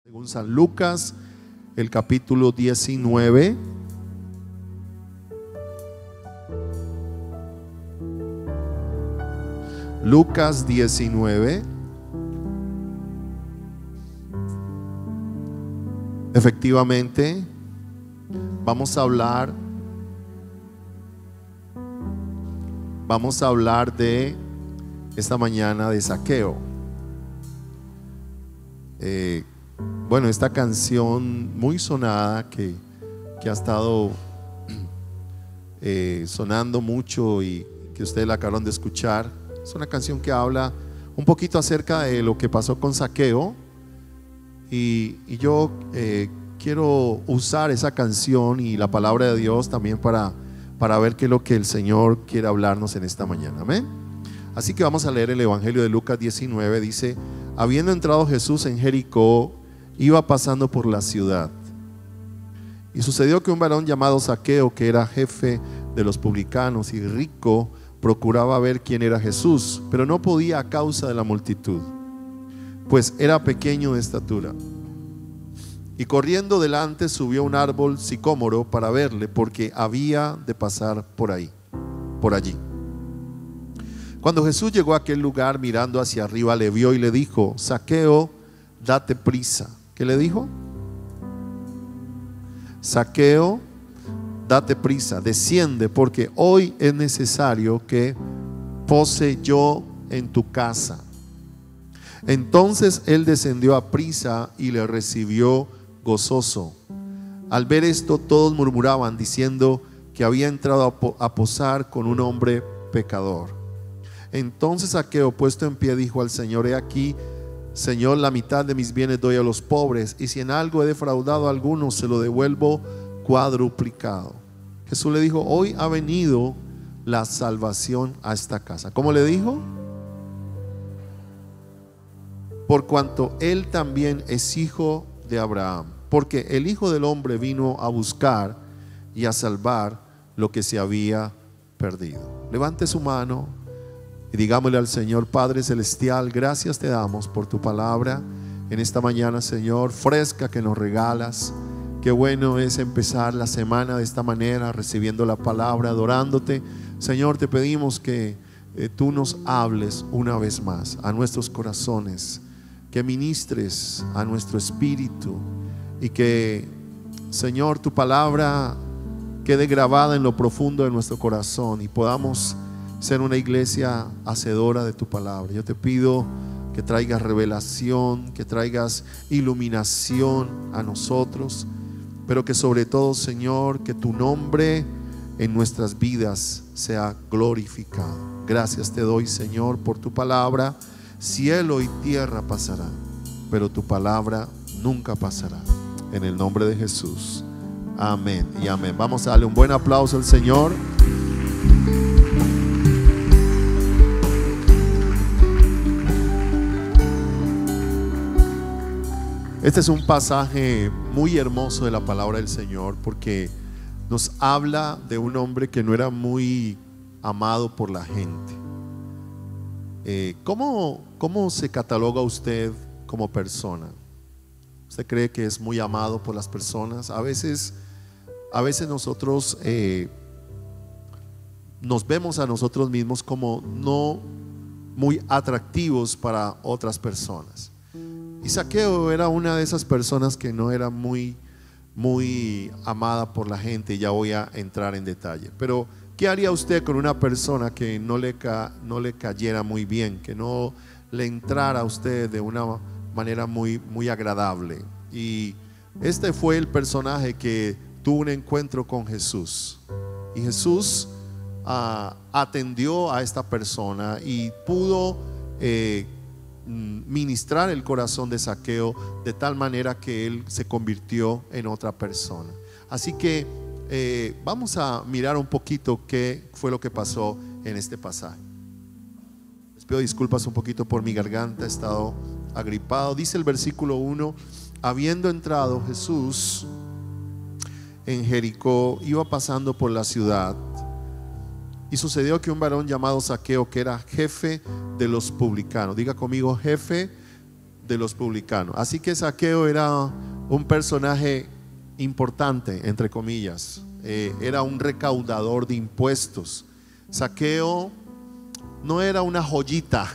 Según San Lucas, el capítulo 19. Lucas 19. Efectivamente, vamos a hablar de esta mañana de Zaqueo. Bueno, esta canción muy sonada que ha estado sonando mucho y que ustedes la acabaron de escuchar, es una canción que habla un poquito acerca de lo que pasó con Zaqueo y yo quiero usar esa canción y la palabra de Dios también para ver qué es lo que el Señor quiere hablarnos en esta mañana. Amén. Así que vamos a leer el Evangelio de Lucas 19. Dice: habiendo entrado Jesús en Jericó, iba pasando por la ciudad. Y sucedió que un varón llamado Zaqueo, que era jefe de los publicanos y rico, procuraba ver quién era Jesús, pero no podía a causa de la multitud, pues era pequeño de estatura. Y corriendo delante subió a un árbol sicómoro para verle, porque había de pasar por allí. Cuando Jesús llegó a aquel lugar, mirando hacia arriba, le vio y le dijo: Zaqueo, date prisa. ¿Qué le dijo? Zaqueo, date prisa, desciende, porque hoy es necesario que pose yo en tu casa. Entonces él descendió a prisa y le recibió gozoso. Al ver esto, todos murmuraban, diciendo que había entrado a posar con un hombre pecador. Entonces Zaqueo, puesto en pie, dijo al Señor: he aquí, Señor, la mitad de mis bienes doy a los pobres, y si en algo he defraudado a alguno, se lo devuelvo cuadruplicado. Jesús le dijo: hoy ha venido la salvación a esta casa. ¿Cómo le dijo? Por cuanto él también es hijo de Abraham, porque el Hijo del Hombre vino a buscar y a salvar lo que se había perdido. Levante su mano y digámosle al Señor: Padre Celestial, gracias te damos por tu palabra en esta mañana, Señor, fresca que nos regalas. Qué bueno es empezar la semana de esta manera, recibiendo la palabra, adorándote. Señor, te pedimos que tú nos hables una vez más a nuestros corazones, que ministres a nuestro espíritu y que, Señor, tu palabra quede grabada en lo profundo de nuestro corazón y podamos ser una iglesia hacedora de tu palabra. Yo te pido que traigas revelación, que traigas iluminación a nosotros, pero que sobre todo, Señor, que tu nombre en nuestras vidas sea glorificado. Gracias te doy, Señor, por tu palabra. Cielo y tierra pasarán, pero tu palabra nunca pasará. En el nombre de Jesús, amén y amén. Vamos a darle un buen aplauso al Señor. Este es un pasaje muy hermoso de la palabra del Señor, porque nos habla de un hombre que no era muy amado por la gente. ¿Cómo se cataloga usted como persona? ¿Usted cree que es muy amado por las personas? A veces nosotros nos vemos a nosotros mismos como no muy atractivos para otras personas. Y Zaqueo era una de esas personas que no era muy amada por la gente. Ya voy a entrar en detalle. Pero ¿qué haría usted con una persona que no le cayera muy bien, que no le entrara a usted de una manera muy agradable? Y este fue el personaje que tuvo un encuentro con Jesús. Y Jesús atendió a esta persona y pudo ministrar el corazón de Zaqueo de tal manera que él se convirtió en otra persona. Así que vamos a mirar un poquito qué fue lo que pasó en este pasaje. Les pido disculpas un poquito por mi garganta, he estado agripado. Dice el versículo 1: habiendo entrado Jesús en Jericó, iba pasando por la ciudad. Y sucedió que un varón llamado Zaqueo, que era jefe de los publicanos, diga conmigo, jefe de los publicanos. Así que Zaqueo era un personaje importante, entre comillas. Era un recaudador de impuestos. Zaqueo no era una joyita.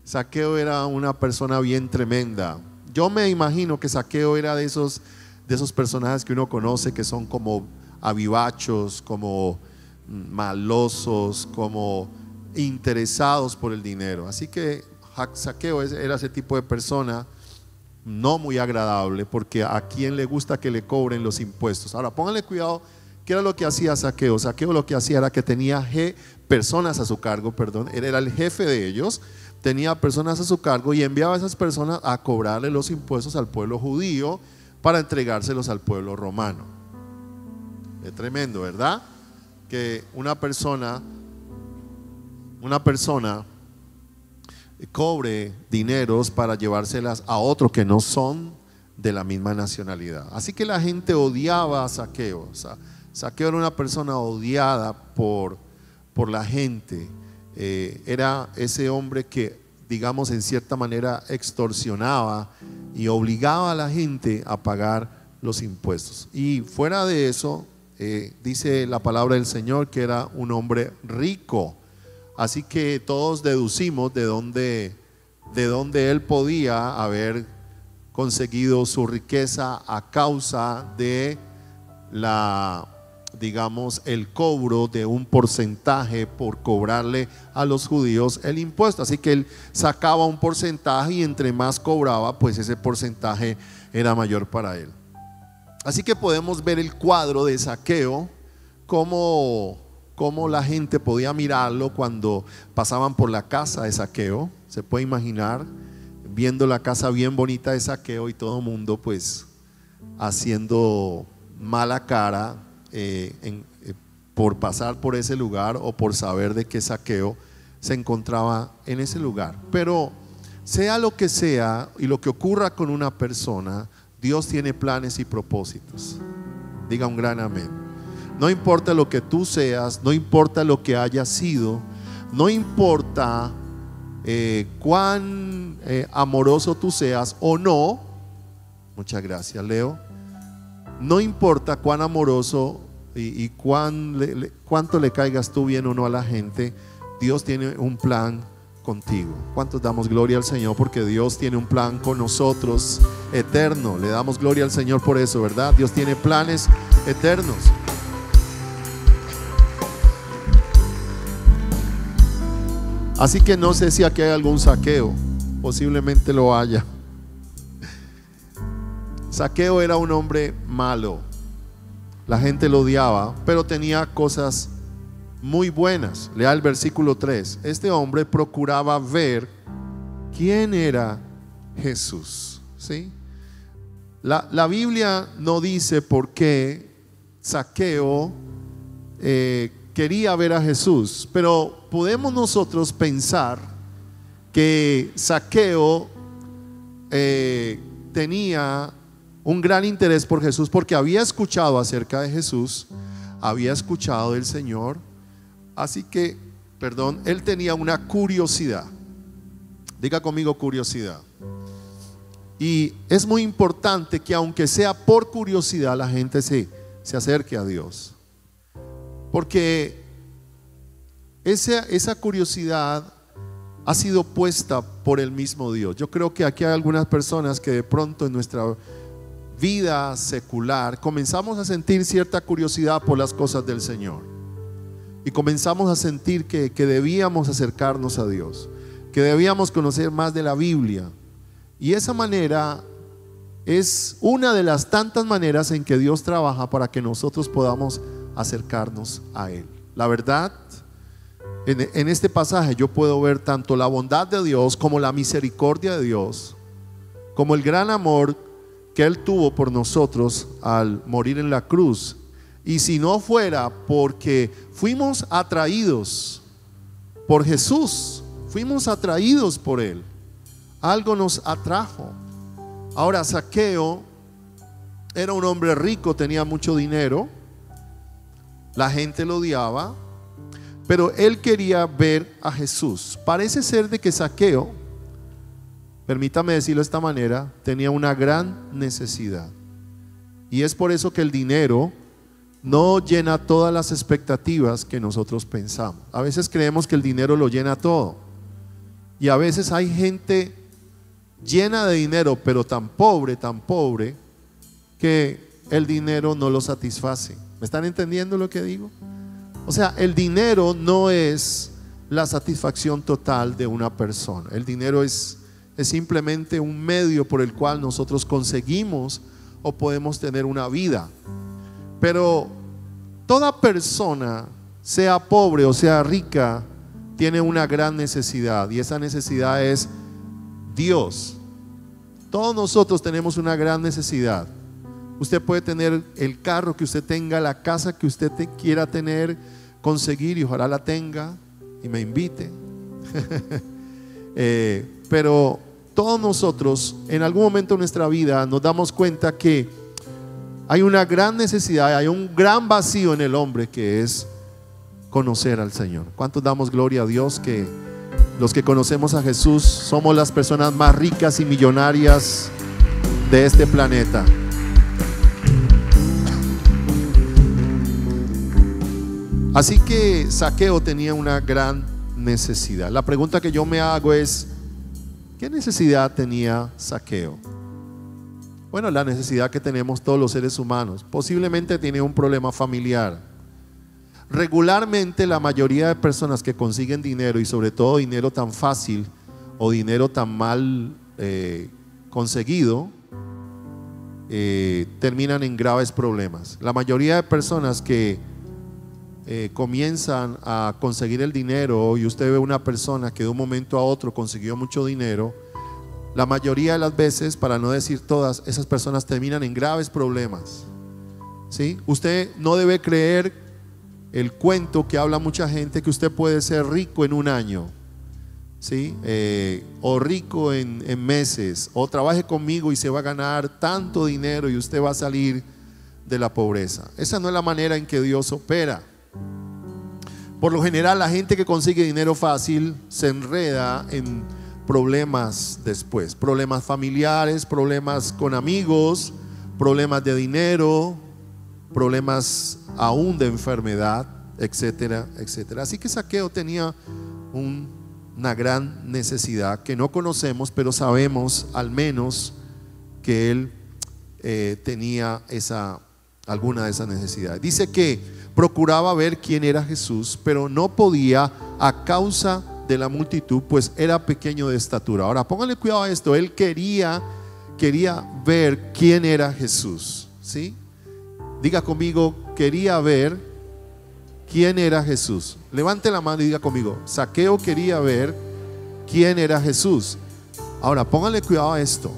Zaqueo era una persona bien tremenda. Yo me imagino que Zaqueo era de esos personajes que uno conoce, que son como avivachos, como malosos, como interesados por el dinero. Así que Zaqueo era ese tipo de persona no muy agradable, porque a quien le gusta que le cobren los impuestos. Ahora pónganle cuidado, ¿qué era lo que hacía Zaqueo? Zaqueo lo que hacía era que tenía personas a su cargo, perdón, él era el jefe de ellos, tenía personas a su cargo y enviaba a esas personas a cobrarle los impuestos al pueblo judío para entregárselos al pueblo romano. Es tremendo, ¿verdad? Que una persona cobre dineros para llevárselas a otros que no son de la misma nacionalidad. Así que la gente odiaba a Zaqueo. O sea, Zaqueo era una persona odiada por la gente. Era ese hombre que, digamos, en cierta manera extorsionaba y obligaba a la gente a pagar los impuestos. Y fuera de eso, dice la palabra del Señor que era un hombre rico. Así que todos deducimos de dónde él podía haber conseguido su riqueza a causa de digamos, el cobro de un porcentaje por cobrarle a los judíos el impuesto. Así que él sacaba un porcentaje y entre más cobraba, pues ese porcentaje era mayor para él. Así que podemos ver el cuadro de Zaqueo, cómo la gente podía mirarlo cuando pasaban por la casa de Zaqueo. Se puede imaginar viendo la casa bien bonita de Zaqueo y todo el mundo pues haciendo mala cara por pasar por ese lugar o por saber de que Zaqueo se encontraba en ese lugar. Pero sea lo que sea y lo que ocurra con una persona, Dios tiene planes y propósitos. Diga un gran amén. No importa lo que tú seas, no importa lo que hayas sido, no importa cuán amoroso tú seas o no. Muchas gracias, Leo. No importa cuán amoroso y cuánto le caigas tú bien o no a la gente, Dios tiene un plan contigo. ¿Cuántos damos gloria al Señor? Porque Dios tiene un plan con nosotros eterno. Le damos gloria al Señor por eso, ¿verdad? Dios tiene planes eternos. Así que no sé si aquí hay algún Zaqueo, posiblemente lo haya. Zaqueo era un hombre malo, la gente lo odiaba, pero tenía cosas muy buenas. Lea el versículo 3. Este hombre procuraba ver quién era Jesús, ¿sí? La Biblia no dice por qué Zaqueo quería ver a Jesús, pero podemos nosotros pensar que Zaqueo tenía un gran interés por Jesús porque había escuchado acerca de Jesús, había escuchado del Señor. Así que, él tenía una curiosidad. Diga conmigo curiosidad. Y es muy importante que aunque sea por curiosidad la gente se acerque a Dios. Porque esa curiosidad ha sido puesta por el mismo Dios. Yo creo que aquí hay algunas personas que de pronto en nuestra vida secular comenzamos a sentir cierta curiosidad por las cosas del Señor. Y comenzamos a sentir que debíamos acercarnos a Dios, que debíamos conocer más de la Biblia. Y esa manera es una de las tantas maneras en que Dios trabaja para que nosotros podamos acercarnos a Él. La verdad, en este pasaje yo puedo ver tanto la bondad de Dios como la misericordia de Dios, como el gran amor que Él tuvo por nosotros al morir en la cruz. Y si no fuera porque fuimos atraídos por Jesús, fuimos atraídos por Él, algo nos atrajo. Ahora, Zaqueo era un hombre rico, tenía mucho dinero, la gente lo odiaba, pero él quería ver a Jesús. Parece ser de que Zaqueo permítame decirlo de esta manera, tenía una gran necesidad. Y es por eso que el dinero no llena todas las expectativas que nosotros pensamos. A veces creemos que el dinero lo llena todo. Y a veces hay gente llena de dinero, pero tan pobre, que el dinero no lo satisface. ¿Me están entendiendo lo que digo? O sea, el dinero no es la satisfacción total de una persona. El dinero es simplemente un medio por el cual nosotros conseguimos o podemos tener una vida. Pero toda persona, sea pobre o sea rica, tiene una gran necesidad, y esa necesidad es Dios. Todos nosotros tenemos una gran necesidad. Usted puede tener el carro que usted tenga, la casa que usted quiera tener, conseguir, y ojalá la tenga y me invite. Pero todos nosotros en algún momento de nuestra vida nos damos cuenta que hay una gran necesidad, hay un gran vacío en el hombre, que es conocer al Señor. ¿Cuántos damos gloria a Dios que los que conocemos a Jesús somos las personas más ricas y millonarias de este planeta? Así que Zaqueo tenía una gran necesidad. La pregunta que yo me hago es, ¿qué necesidad tenía Zaqueo? Bueno, la necesidad que tenemos todos los seres humanos. Posiblemente tenía un problema familiar. Regularmente la mayoría de personas que consiguen dinero, y sobre todo dinero tan fácil o dinero tan mal conseguido, terminan en graves problemas. La mayoría de personas que comienzan a conseguir el dinero, y usted ve una persona que de un momento a otro consiguió mucho dinero, la mayoría de las veces, para no decir todas, esas personas terminan en graves problemas. ¿Sí? Usted no debe creer el cuento que habla mucha gente, que usted puede ser rico en un año, ¿sí? O rico en meses, o trabaje conmigo y se va a ganar tanto dinero y usted va a salir de la pobreza. Esa no es la manera en que Dios opera. Por lo general, la gente que consigue dinero fácil se enreda en problemas después, problemas familiares, problemas con amigos, problemas de dinero, problemas aún de enfermedad, etcétera, etcétera. Así que Zaqueo tenía una gran necesidad que no conocemos, pero sabemos al menos que él tenía alguna de esas necesidades. Dice que procuraba ver quién era Jesús, pero no podía a causa de la multitud, pues era pequeño de estatura. Ahora pónganle cuidado a esto. Él quería ver quién era Jesús, ¿sí? Diga conmigo, quería ver quién era Jesús. Levante la mano y diga conmigo, Zaqueo quería ver quién era Jesús. Ahora pónganle cuidado a esto.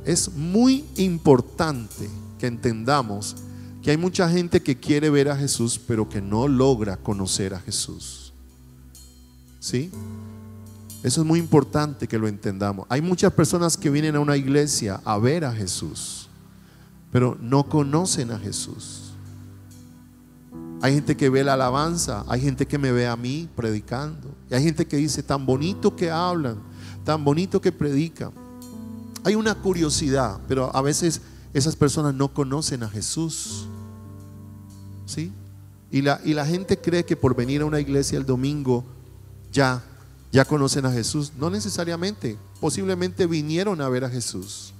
Es muy importante que entendamos que hay mucha gente que quiere ver a Jesús, pero que no logra conocer a Jesús. ¿Sí? Eso es muy importante que lo entendamos. Hay muchas personas que vienen a una iglesia a ver a Jesús, pero no conocen a Jesús. Hay gente que ve la alabanza, hay gente que me ve a mí predicando, y hay gente que dice, tan bonito que hablan, tan bonito que predican. Hay una curiosidad, pero a veces esas personas no conocen a Jesús. ¿Sí? Y la gente cree que por venir a una iglesia el domingo ya conocen a Jesús. No necesariamente, posiblemente vinieron a ver a Jesús.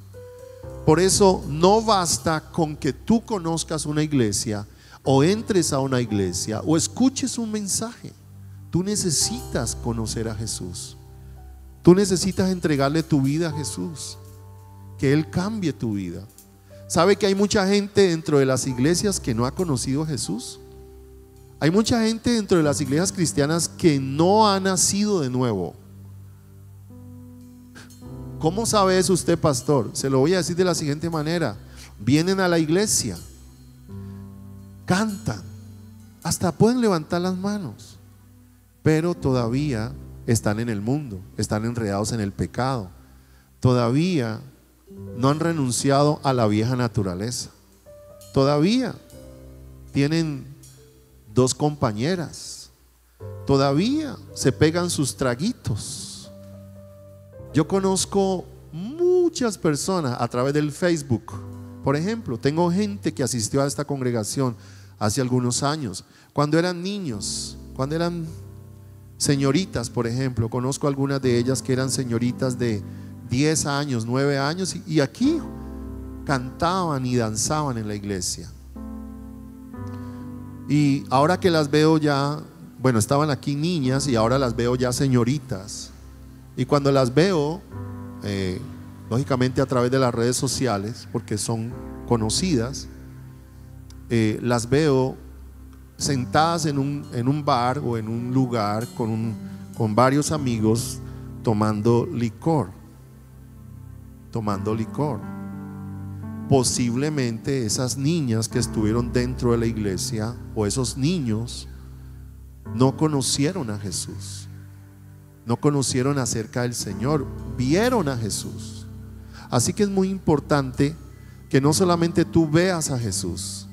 Por eso no basta con que tú conozcas una iglesia, o entres a una iglesia, o escuches un mensaje. Tú necesitas conocer a Jesús. Tú necesitas entregarle tu vida a Jesús, que Él cambie tu vida. ¿Sabe que hay mucha gente dentro de las iglesias que no ha conocido a Jesús? Hay mucha gente dentro de las iglesias cristianas que no ha nacido de nuevo. ¿Cómo sabe eso usted, pastor? Se lo voy a decir de la siguiente manera. Vienen a la iglesia, cantan, hasta pueden levantar las manos, pero todavía están en el mundo, están enredados en el pecado. Todavía no han renunciado a la vieja naturaleza. Todavía tienen 2 compañeras. Todavía se pegan sus traguitos. Yo conozco muchas personas a través del Facebook. Por ejemplo, tengo gente que asistió a esta congregación hace algunos años, cuando eran niños, cuando eran señoritas, por ejemplo. Conozco algunas de ellas que eran señoritas de 10 años, 9 años, y aquí cantaban y danzaban en la iglesia. Y ahora que las veo ya, bueno, estaban aquí niñas y ahora las veo ya señoritas. Y cuando las veo, lógicamente a través de las redes sociales, porque son conocidas, las veo sentadas en un bar o en un lugar con varios amigos tomando licor. Posiblemente esas niñas que estuvieron dentro de la iglesia o esos niños no conocieron a Jesús, no conocieron acerca del Señor, vieron a Jesús. Así que es muy importante que no solamente tú veas a Jesús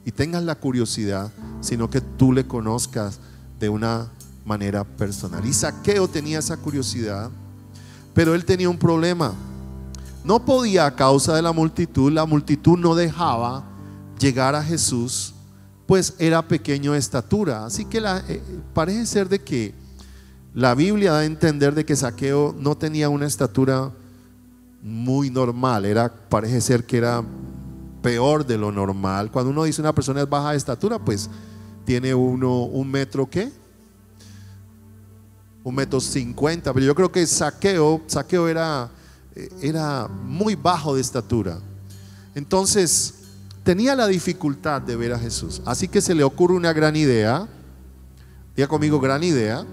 y tengas la curiosidad, sino que tú le conozcas de una manera personal. Y Zaqueo tenía esa curiosidad, pero él tenía un problema. No podía a causa de la multitud no dejaba llegar a Jesús, pues era pequeño de estatura. Así que parece ser de que la Biblia da a entender de que Zaqueo no tenía una estatura muy normal, parece ser que era peor de lo normal. Cuando uno dice una persona es baja de estatura, pues tiene un metro, ¿qué? 1,50 m, pero yo creo que Zaqueo era muy bajo de estatura. Entonces tenía la dificultad de ver a Jesús. Así que se le ocurre una gran idea. Diga conmigo, gran idea.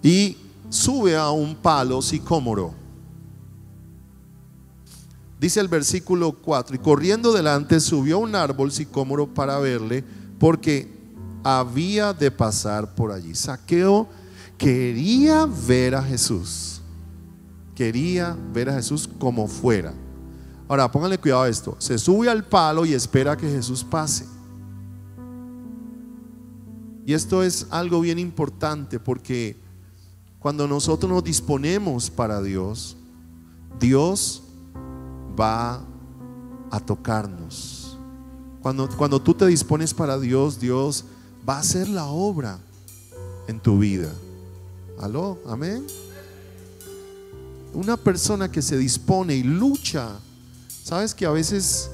Y sube a un palo sicómoro. Dice el versículo 4: y corriendo delante subió a un árbol sicómoro para verle, porque había de pasar por allí. Zaqueo quería ver a Jesús. Quería ver a Jesús como fuera. Ahora pónganle cuidado a esto. Se sube al palo y espera que Jesús pase. Y esto es algo bien importante, porque cuando nosotros nos disponemos para Dios, Dios va a tocarnos. Cuando tú te dispones para Dios, Dios va a hacer la obra en tu vida. ¿Aló? ¿Amén? Una persona que se dispone y lucha. Sabes que a veces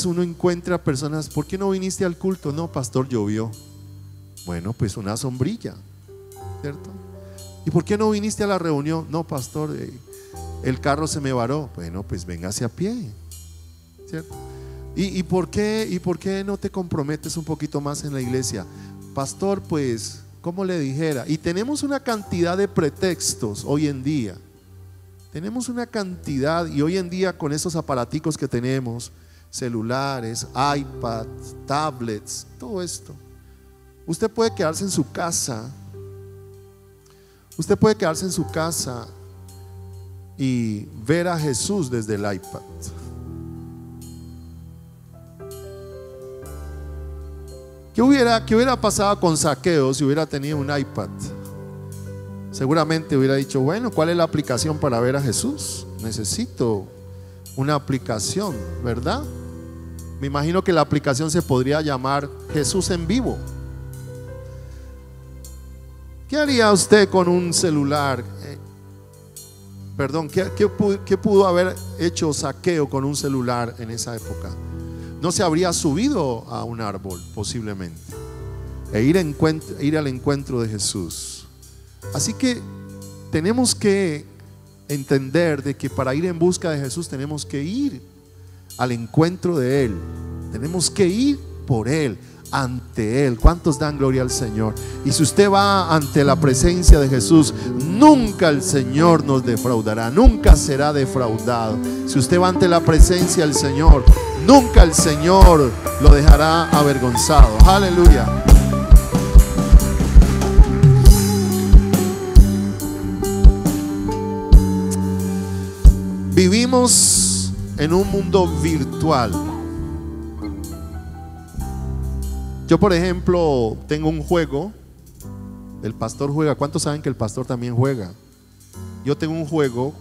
uno encuentra personas: ¿por qué no viniste al culto? No, pastor, llovió. Bueno, pues una sombrilla, ¿cierto? ¿Y por qué no viniste a la reunión? No, pastor, el carro se me varó. Bueno, pues véngase a pie, ¿cierto? ¿Y por qué no te comprometes un poquito más en la iglesia? Pastor, pues, ¿cómo le dijera? Y tenemos una cantidad de pretextos hoy en día. Tenemos una cantidad, y hoy en día con esos aparaticos que tenemos, celulares, iPads, tablets, todo esto, usted puede quedarse en su casa. Usted puede quedarse en su casa y ver a Jesús desde el iPad. ¿Qué hubiera pasado con Zaqueo si hubiera tenido un iPad? Seguramente hubiera dicho: bueno, ¿cuál es la aplicación para ver a Jesús? Necesito una aplicación, ¿verdad? Me imagino que la aplicación se podría llamar Jesús en Vivo. ¿Qué haría usted con un celular? ¿Qué pudo haber hecho Zaqueo con un celular en esa época? No se habría subido a un árbol posiblemente e ir al encuentro de Jesús. Así que tenemos que entender de que para ir en busca de Jesús tenemos que ir al encuentro de Él. Tenemos que ir por Él, ante Él. ¿Cuántos dan gloria al Señor? Y si usted va ante la presencia de Jesús, nunca el Señor nos defraudará, nunca será defraudado. Si usted va ante la presencia del Señor, nunca el Señor lo dejará avergonzado. Aleluya. Vivimos en un mundo virtual. Yo, por ejemplo, tengo un juego. El pastor juega. ¿Cuántos saben que el pastor también juega? Yo tengo un juego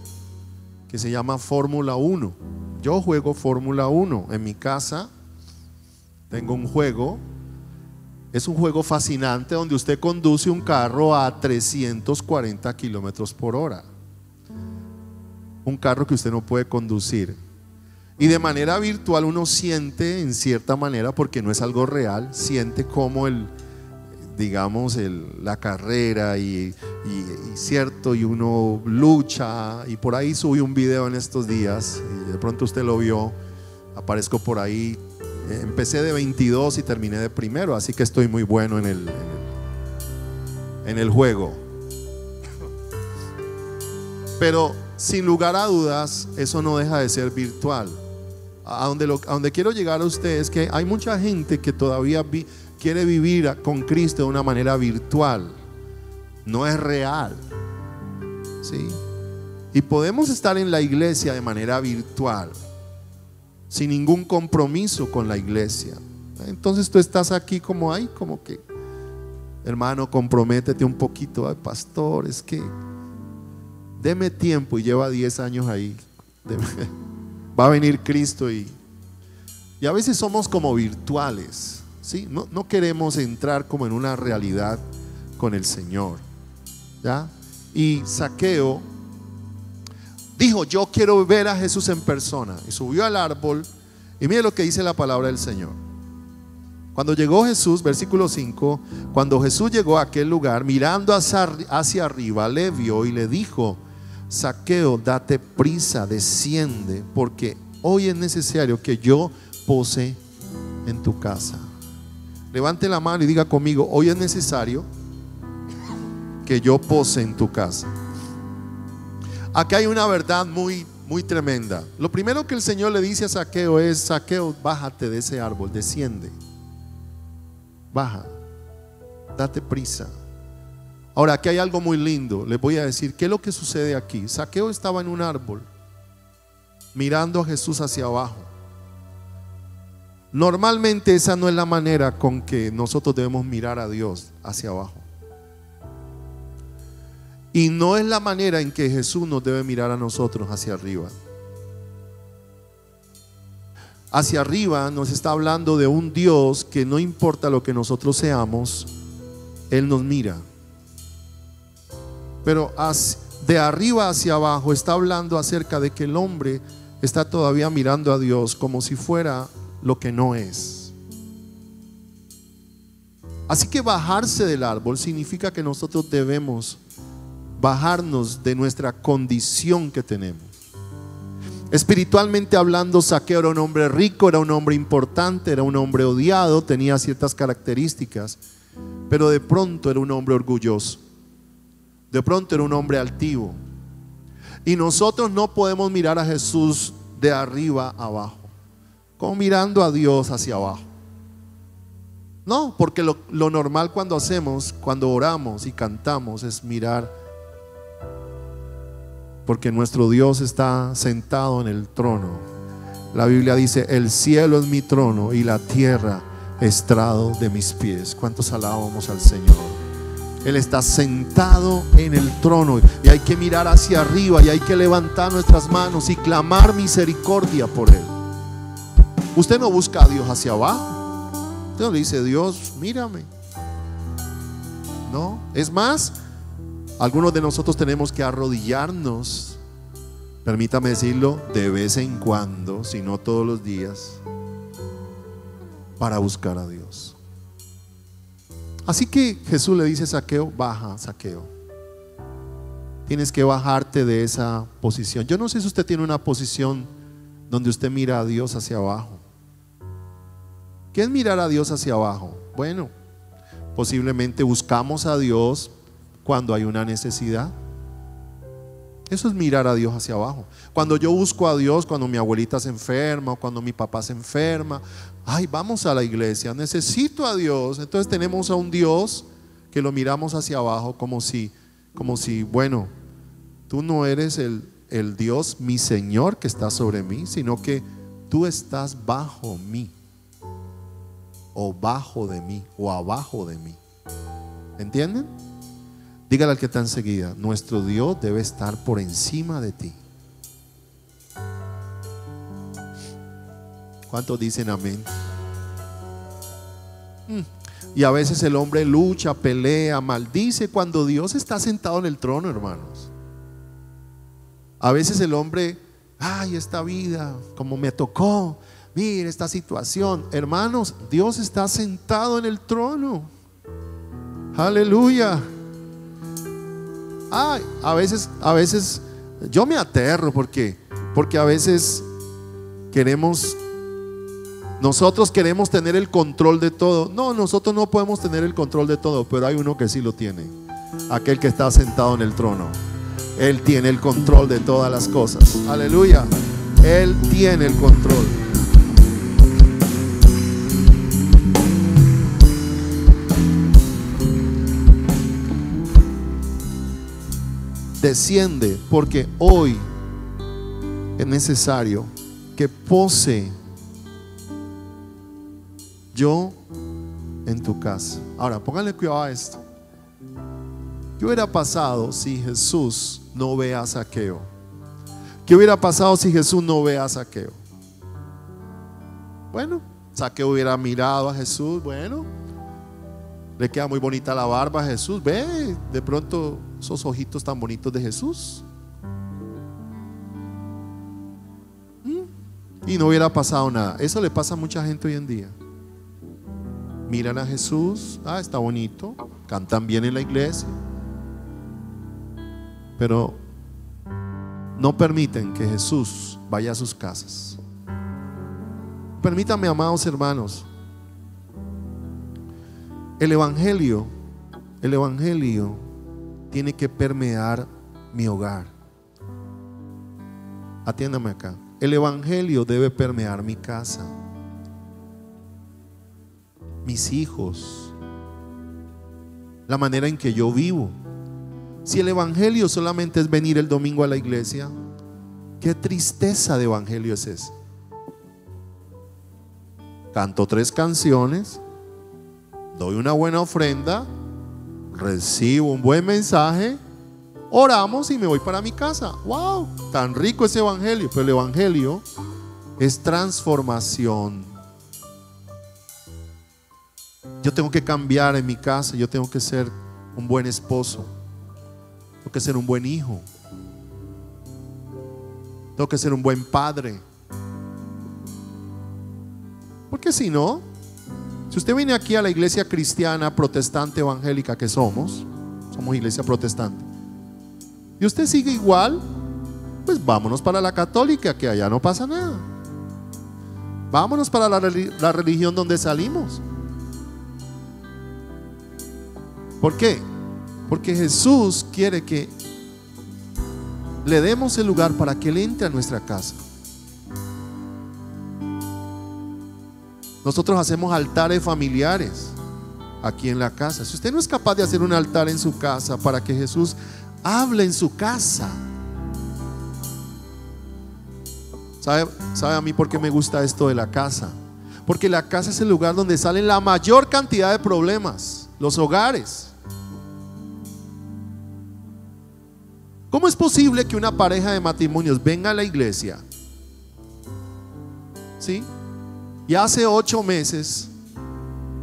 que se llama Fórmula 1. Yo juego Fórmula 1 en mi casa. Tengo un juego. Es un juego fascinante donde usted conduce un carro a 340 kilómetros por hora. Un carro que usted no puede conducir. Y de manera virtual uno siente, en cierta manera, porque no es algo real, siente como la carrera y cierto, y uno lucha. Y por ahí subí un video en estos días, y de pronto usted lo vio, aparezco por ahí. Empecé de 22 y terminé de primero, así que estoy muy bueno en el juego. Pero sin lugar a dudas, eso no deja de ser virtual. A donde quiero llegar a usted es que hay mucha gente que todavía quiere vivir con Cristo de una manera virtual. No es real, ¿sí? Y podemos estar en la iglesia de manera virtual, sin ningún compromiso con la iglesia. Entonces tú estás aquí como que, hermano, comprométete un poquito. Ay, pastor, es que deme tiempo, y lleva 10 años ahí. Va a venir Cristo y a veces somos como virtuales, ¿sí? No queremos entrar como en una realidad con el Señor, ¿ya? Y Zaqueo dijo: yo quiero ver a Jesús en persona, y subió al árbol. Y mire lo que dice la palabra del Señor. Cuando llegó Jesús, versículo 5, cuando Jesús llegó a aquel lugar, mirando hacia arriba, le vio y le dijo: Zaqueo, date prisa, desciende, porque hoy es necesario que yo pose en tu casa. Levante la mano y diga conmigo: hoy es necesario que yo pose en tu casa. Aquí hay una verdad muy, muy tremenda. Lo primero que el Señor le dice a Zaqueo es: Zaqueo, bájate de ese árbol, desciende, baja, date prisa. Ahora, aquí hay algo muy lindo. Les voy a decir qué es lo que sucede aquí. Zaqueo estaba en un árbol mirando a Jesús hacia abajo. Normalmente esa no es la manera con que nosotros debemos mirar a Dios, hacia abajo. Y no es la manera en que Jesús nos debe mirar a nosotros, hacia arriba. Hacia arriba nos está hablando de un Dios que no importa lo que nosotros seamos, Él nos mira. Pero de arriba hacia abajo está hablando acerca de que el hombre está todavía mirando a Dios como si fuera lo que no es. Así que bajarse del árbol significa que nosotros debemos bajarnos de nuestra condición que tenemos. Espiritualmente hablando, Zaqueo era un hombre rico, era un hombre importante, era un hombre odiado, tenía ciertas características, pero de pronto era un hombre orgulloso. De pronto era un hombre altivo. Y nosotros no podemos mirar a Jesús de arriba abajo, como mirando a Dios hacia abajo. No, porque lo normal cuando oramos y cantamos, es mirar, porque nuestro Dios está sentado en el trono. La Biblia dice: el cielo es mi trono y la tierra estrado de mis pies. ¿Cuántos alabamos al Señor? Él está sentado en el trono y hay que mirar hacia arriba y hay que levantar nuestras manos y clamar misericordia por Él. Usted no busca a Dios hacia abajo. Usted no le dice: Dios, mírame. No, es más, algunos de nosotros tenemos que arrodillarnos, permítame decirlo, de vez en cuando, si no todos los días, para buscar a Dios. Así que Jesús le dice a Zaqueo: baja, Zaqueo. Tienes que bajarte de esa posición. Yo no sé si usted tiene una posición donde usted mira a Dios hacia abajo. ¿Qué es mirar a Dios hacia abajo? Bueno, posiblemente buscamos a Dios cuando hay una necesidad. Eso es mirar a Dios hacia abajo. Cuando yo busco a Dios, cuando mi abuelita se enferma o cuando mi papá se enferma, ay, vamos a la iglesia, necesito a Dios. Entonces tenemos a un Dios que lo miramos hacia abajo como si, bueno, tú no eres el Dios, mi Señor, que está sobre mí, sino que tú estás bajo mí, o bajo de mí, o abajo de mí. ¿Entienden? Dígale al que está enseguida: nuestro Dios debe estar por encima de ti. ¿Cuántos dicen amén? Y a veces el hombre lucha, pelea, maldice cuando Dios está sentado en el trono, hermanos. A veces el hombre, ay, esta vida, como me tocó, mire esta situación. Hermanos, Dios está sentado en el trono. Aleluya. Ay, a veces yo me aterro porque a veces nosotros queremos tener el control de todo. No, nosotros no podemos tener el control de todo, pero hay uno que sí lo tiene. Aquel que está sentado en el trono. Él tiene el control de todas las cosas. Aleluya. Él tiene el control. Desciende, porque hoy es necesario que pose yo en tu casa. Ahora, pónganle cuidado a esto. ¿Qué hubiera pasado si Jesús no ve a Zaqueo? ¿Qué hubiera pasado si Jesús no ve a Zaqueo? Bueno, Zaqueo hubiera mirado a Jesús. Bueno, le queda muy bonita la barba a Jesús. Ve de pronto esos ojitos tan bonitos de Jesús. Y no hubiera pasado nada. Eso le pasa a mucha gente hoy en día. Miran a Jesús, está bonito, cantan bien en la iglesia, pero no permiten que Jesús vaya a sus casas. Permítanme, amados hermanos, el evangelio tiene que permear mi hogar. Atiéndame acá. El evangelio debe permear mi casa, mis hijos, la manera en que yo vivo. Si el evangelio solamente es venir el domingo a la iglesia, qué tristeza de evangelio es ese. Canto 3 canciones, doy una buena ofrenda, recibo un buen mensaje, oramos y me voy para mi casa. ¡Wow! Tan rico ese evangelio. Pero el evangelio es transformación. Yo tengo que cambiar en mi casa. Yo tengo que ser un buen esposo. Tengo que ser un buen hijo. Tengo que ser un buen padre. Porque si no, si usted viene aquí a la iglesia cristiana, protestante, evangélica que somos iglesia protestante, y usted sigue igual, pues vámonos para la católica, que allá no pasa nada. Vámonos para la religión donde salimos. ¿Por qué? Porque Jesús quiere que le demos el lugar para que Él entre a nuestra casa. Nosotros hacemos altares familiares aquí en la casa. Si usted no es capaz de hacer un altar en su casa para que Jesús hable en su casa, ¿sabe a mí por qué me gusta esto de la casa? Porque la casa es el lugar donde salen la mayor cantidad de problemas, los hogares. ¿Cómo es posible que una pareja de matrimonios venga a la iglesia? ¿Sí? Y hace 8 meses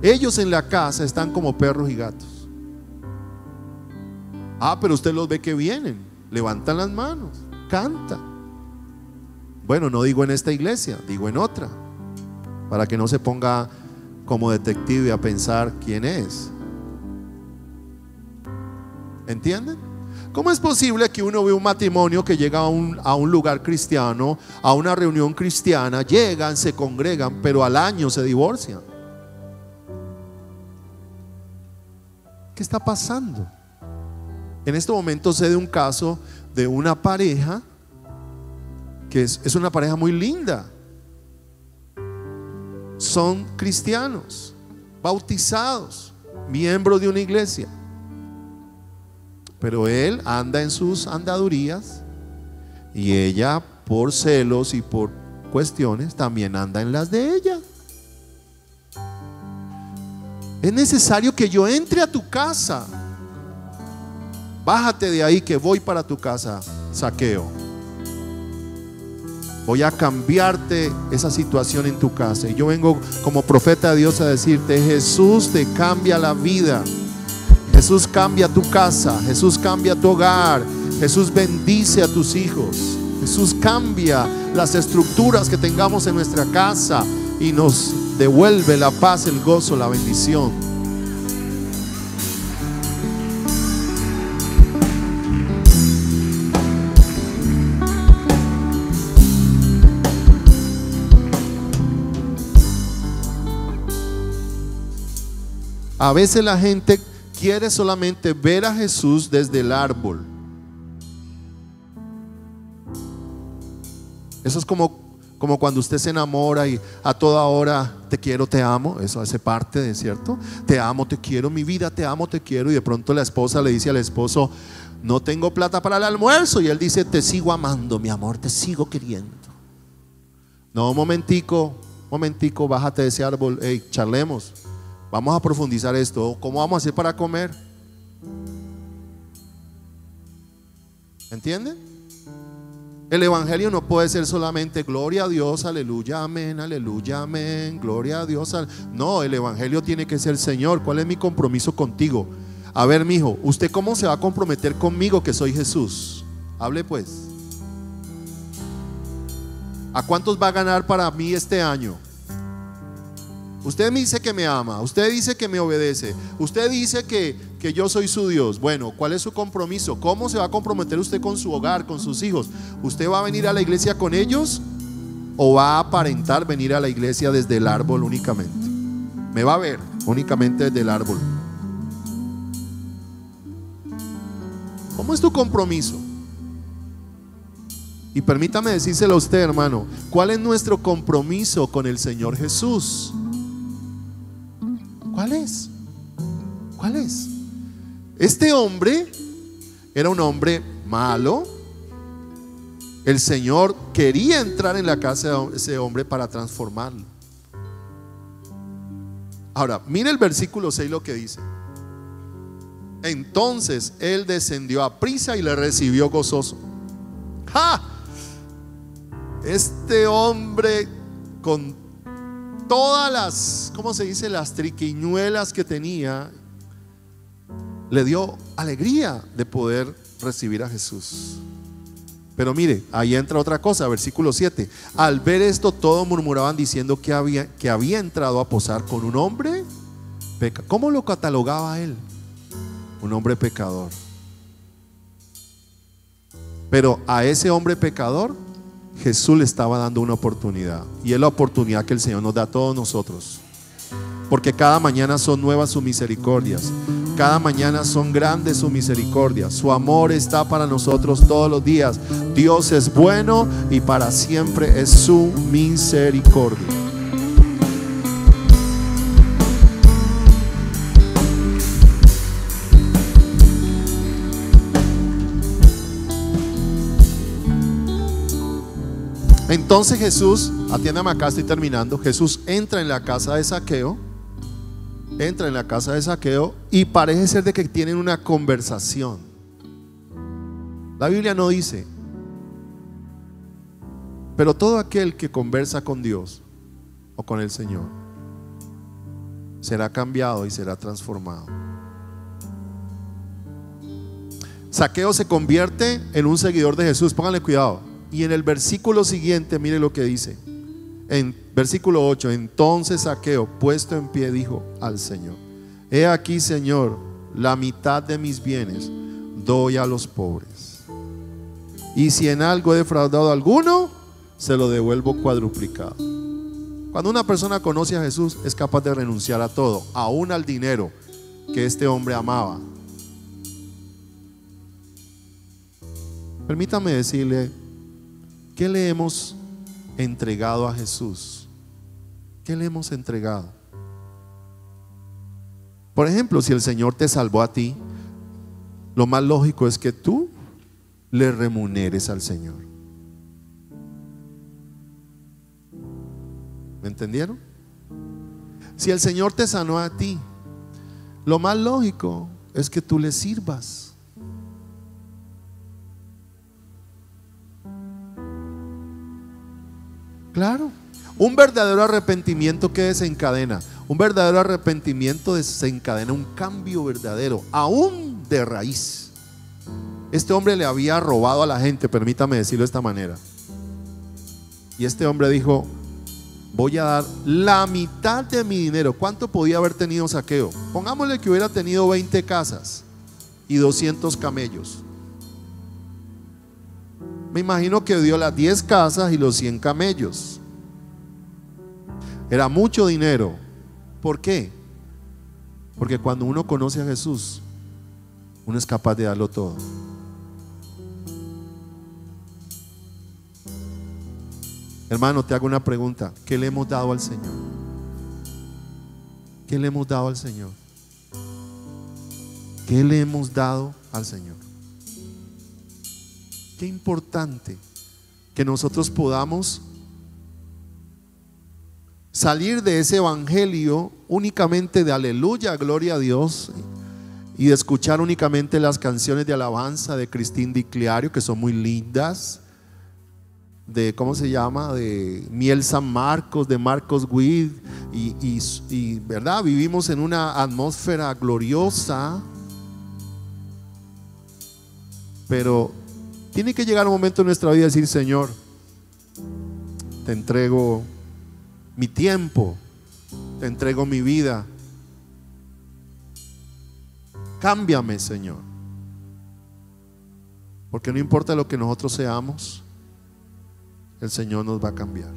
ellos en la casa están como perros y gatos. Pero usted los ve que vienen, levantan las manos, cantan. Bueno, no digo en esta iglesia, digo en otra, para que no se ponga como detective a pensar quién es. ¿Entienden? ¿Cómo es posible que uno ve un matrimonio que llega a un lugar cristiano, a una reunión cristiana, llegan, se congregan, pero al año se divorcian? ¿Qué está pasando? En este momento sé de un caso de una pareja que es una pareja muy linda. Son cristianos, bautizados, miembros de una iglesia. Pero él anda en sus andadurías y ella, por celos y por cuestiones, también anda en las de ella. Es necesario que yo entre a tu casa. Bájate de ahí que voy para tu casa, Zaqueo. Voy a cambiarte esa situación en tu casa. Y yo vengo como profeta de Dios a decirte: Jesús te cambia la vida. Jesús cambia tu casa. Jesús cambia tu hogar. Jesús bendice a tus hijos. Jesús cambia las estructuras que tengamos en nuestra casa y nos devuelve la paz, el gozo, la bendición. A veces la gente quiere solamente ver a Jesús desde el árbol. Eso es como cuando usted se enamora y a toda hora te quiero, te amo. Eso hace parte de, ¿cierto? Te amo, te quiero, mi vida, te amo, te quiero. Y de pronto la esposa le dice al esposo: no tengo plata para el almuerzo. Y él dice: te sigo amando, mi amor, te sigo queriendo. No, momentico, bájate de ese árbol. Hey, charlemos. Vamos a profundizar esto. ¿Cómo vamos a hacer para comer? ¿Entienden? El evangelio no puede ser solamente gloria a Dios, aleluya, amén, gloria a Dios. No, el evangelio tiene que ser: Señor, ¿cuál es mi compromiso contigo? A ver, mijo, ¿usted cómo se va a comprometer conmigo que soy Jesús? Hable pues. ¿A cuántos va a ganar para mí este año? Usted me dice que me ama, usted dice que me obedece, usted dice que yo soy su Dios. Bueno, ¿cuál es su compromiso? ¿Cómo se va a comprometer usted con su hogar, con sus hijos? ¿Usted va a venir a la iglesia con ellos o va a aparentar venir a la iglesia desde el árbol únicamente? Me va a ver únicamente desde el árbol. ¿Cómo es tu compromiso? Y permítame decírselo a usted, hermano, ¿cuál es nuestro compromiso con el Señor Jesús? ¿Cuál es? ¿Cuál es? Este hombre era un hombre malo. El Señor quería entrar en la casa de ese hombre para transformarlo. Ahora, mire el versículo 6 lo que dice. Entonces él descendió a prisa y le recibió gozoso. ¡Ja! Este hombre, con todas las, ¿cómo se dice?, las triquiñuelas que tenía, le dio alegría de poder recibir a Jesús. Pero mire, ahí entra otra cosa, versículo 7. Al ver esto, todos murmuraban diciendo que había entrado a posar con un hombre pecador. ¿Cómo lo catalogaba él? Un hombre pecador. Pero a ese hombre pecador Jesús le estaba dando una oportunidad. Y es la oportunidad que el Señor nos da a todos nosotros. Porque cada mañana son nuevas sus misericordias. Cada mañana son grandes sus misericordias. Su amor está para nosotros todos los días. Dios es bueno y para siempre es su misericordia. Entonces Jesús, atiéndame acá, estoy terminando. Jesús entra en la casa de Zaqueo. Entra en la casa de Zaqueo y parece ser de que tienen una conversación. La Biblia no dice, pero todo aquel que conversa con Dios o con el Señor será cambiado y será transformado. Zaqueo se convierte en un seguidor de Jesús. Pónganle cuidado. Y en el versículo siguiente, mire lo que dice. En versículo 8, entonces Zaqueo, puesto en pie, dijo al Señor: he aquí, Señor, la mitad de mis bienes doy a los pobres, y si en algo he defraudado a alguno, se lo devuelvo cuadruplicado. Cuando una persona conoce a Jesús, es capaz de renunciar a todo, aún al dinero que este hombre amaba. Permítame decirle, ¿qué le hemos entregado a Jesús? ¿Qué le hemos entregado? Por ejemplo, si el Señor te salvó a ti, lo más lógico es que tú le remuneres al Señor. ¿Me entendieron? Si el Señor te sanó a ti, lo más lógico es que tú le sirvas. Claro. Un verdadero arrepentimiento que desencadena. Un verdadero arrepentimiento desencadena un cambio verdadero, aún de raíz. Este hombre le había robado a la gente, permítame decirlo de esta manera. Y este hombre dijo: voy a dar la mitad de mi dinero. ¿Cuánto podía haber tenido Zaqueo? Pongámosle que hubiera tenido 20 casas y 200 camellos. Me imagino que dio las 10 casas y los 100 camellos. Era mucho dinero. ¿Por qué? Porque cuando uno conoce a Jesús, uno es capaz de darlo todo. Hermano, te hago una pregunta. ¿Qué le hemos dado al Señor? ¿Qué le hemos dado al Señor? ¿Qué le hemos dado al Señor? Qué importante que nosotros podamos salir de ese evangelio únicamente de aleluya, gloria a Dios, y de escuchar únicamente las canciones de alabanza de Cristín Di Clario, que son muy lindas, de ¿cómo se llama? De Miel San Marcos, de Marcos Witt, y verdad, vivimos en una atmósfera gloriosa, pero tiene que llegar un momento en nuestra vida y decir: Señor, te entrego mi tiempo, te entrego mi vida, cámbiame, Señor, porque no importa lo que nosotros seamos, el Señor nos va a cambiar.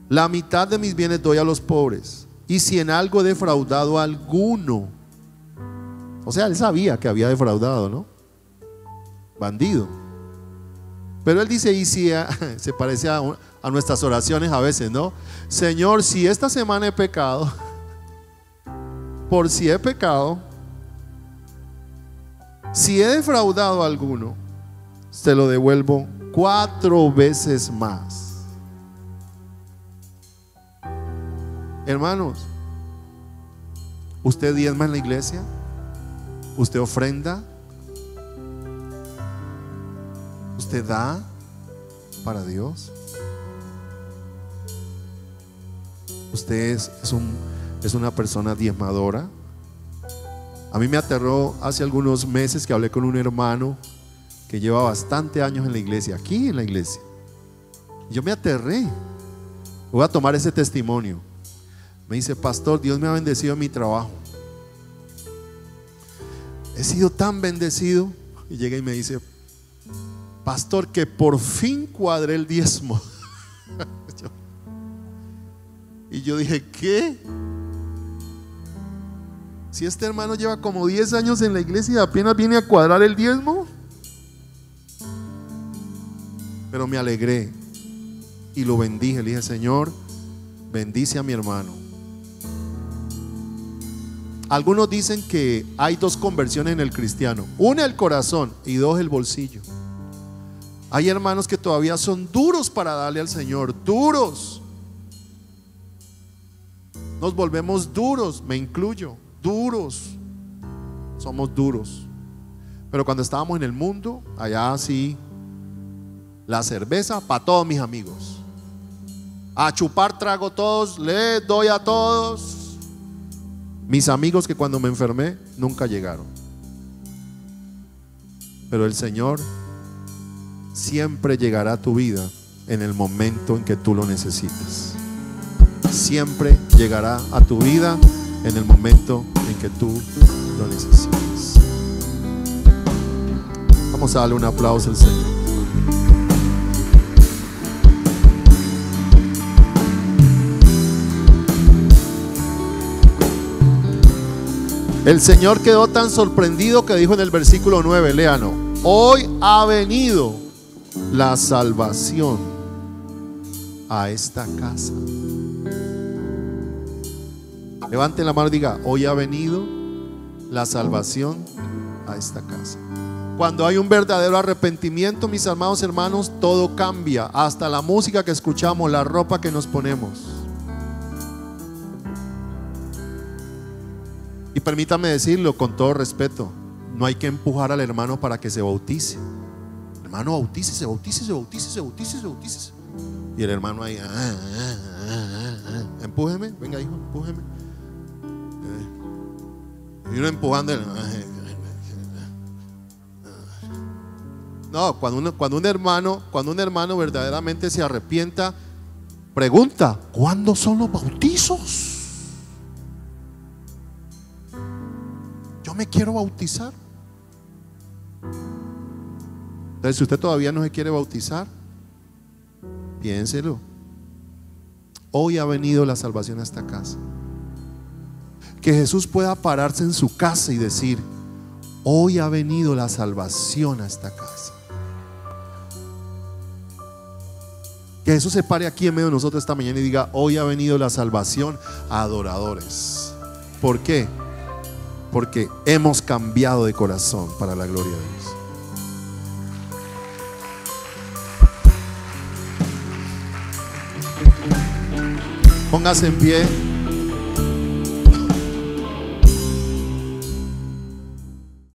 La mitad de mis bienes doy a los pobres, y si en algo he defraudado a alguno, o sea, él sabía que había defraudado, ¿no? Bandido. Pero él dice, y si se parece a nuestras oraciones a veces, ¿no? Señor, si esta semana he pecado, por si he pecado, si he defraudado a alguno, se lo devuelvo 4 veces más. Hermanos, ¿usted diezma en la iglesia? ¿Usted ofrenda? ¿Usted da para Dios? ¿Usted es una persona diezmadora? A mí me aterró hace algunos meses que hablé con un hermano que lleva bastante años en la iglesia, aquí en la iglesia. Yo me aterré. Voy a tomar ese testimonio. Me dice: pastor, Dios me ha bendecido en mi trabajo. He sido tan bendecido. Y llega y me dice: pastor, que por fin cuadré el diezmo. Y yo dije: ¿qué? Si este hermano lleva como 10 años en la iglesia y apenas viene a cuadrar el diezmo. Pero me alegré y lo bendije. Le dije: Señor, bendice a mi hermano. Algunos dicen que hay 2 conversiones en el cristiano: una el corazón y 2 el bolsillo. Hay hermanos que todavía son duros para darle al Señor, duros. Nos volvemos duros, me incluyo, duros. Somos duros. Pero cuando estábamos en el mundo, allá sí, la cerveza para todos mis amigos. A chupar trago todos, les doy a todos. Mis amigos que cuando me enfermé nunca llegaron. Pero el Señor siempre llegará a tu vida en el momento en que tú lo necesites. Siempre llegará a tu vida en el momento en que tú lo necesites. Vamos a darle un aplauso al Señor. El Señor quedó tan sorprendido que dijo en el versículo 9, léanos: hoy ha venido la salvación a esta casa. Levanten la mano y diga: hoy ha venido la salvación a esta casa. Cuando hay un verdadero arrepentimiento, mis amados hermanos, todo cambia, hasta la música que escuchamos, la ropa que nos ponemos. Y permítame decirlo con todo respeto, no hay que empujar al hermano para que se bautice. hermano, bautícese, bautícese, bautícese, bautícese, bautícese. Y el hermano ahí, empújeme, venga hijo, empújeme. Y uno empujando. No, cuando un hermano verdaderamente se arrepienta, pregunta: ¿cuándo son los bautizos? Yo me quiero bautizar. Entonces, si usted todavía no se quiere bautizar, piénselo. Hoy ha venido la salvación a esta casa. Que Jesús pueda pararse en su casa y decir: hoy ha venido la salvación a esta casa. Que Jesús se pare aquí en medio de nosotros esta mañana y diga: hoy ha venido la salvación a adoradores. ¿Por qué? Porque hemos cambiado de corazón para la gloria de Dios. Póngase en pie.